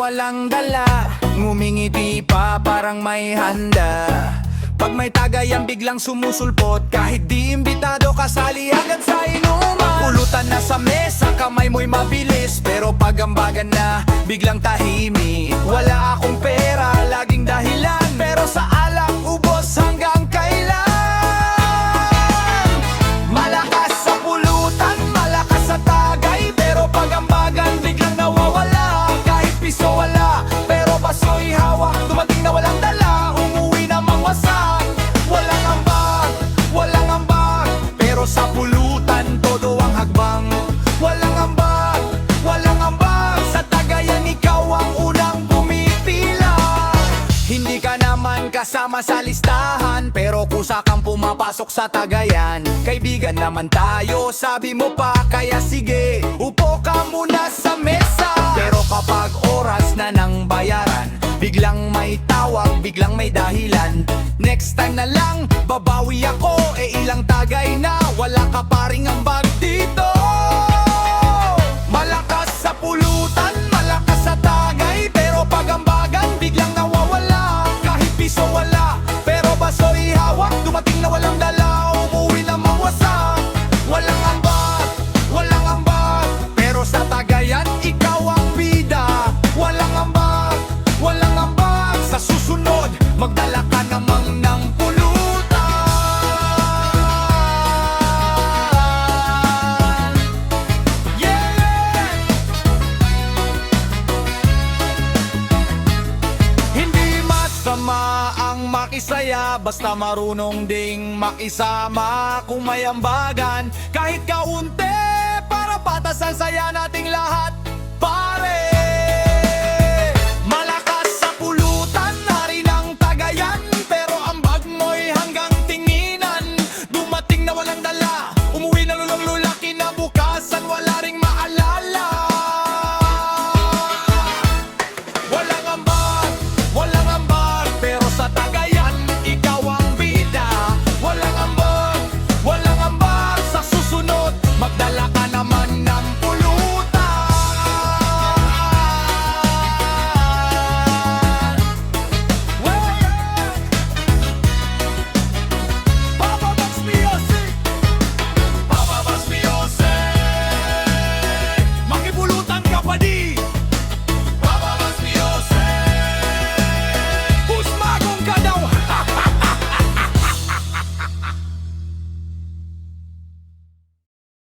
walang dala, ngumingiti pa parang may handa. Pag may tagayan biglang sumusulpot, kahit di imbitado kasali agad sa inuman. Pulutan na sa mesa, kamay mo'y mabilis, pero pagambagan na biglang tahimik. Wala akong pera, laging dahilan, pero sa alak ubos hanggang kailan. Malakas sa pulutan, malakas sa tagay, pero pagambagan biglang nawawala. Kahit piso wala, pero baso'y hawak, dumating na walang dala, umuwi na mangwasak. Walang ambag, pero sa pulutan todo ang hagbang. Walang ambag, sa tagayan ikaw ang unang pumipila. Hindi ka naman kasama sa listahan, pero kusa kang pumapasok sa tagayan. Kaibigan naman tayo, sabi mo pa, kaya sige, upo ka muna sa mesa. Pero kapag oras na ng bayaran, biglang may tawag, biglang may dahilan. Next time na lang, babawi ako, ilang tagay na, wala ka pa ring ambag dito. Malakas sa pulutan, malakas sa tagay, pero pagambagan biglang nawawala. Kahit piso wala, pero baso'y hawak, dumating na walang dala, umuwi na mawasak. Walang ambag, pero sa tagayan ikaw ang bida. Walang ambag, sa susunod magdala ka namang ng pulutan. Yeah! Hindi masama ang makisaya, basta marunong ding makisama. Kung may ambagan, kahit kaunti, para patas ang saya nating lahat.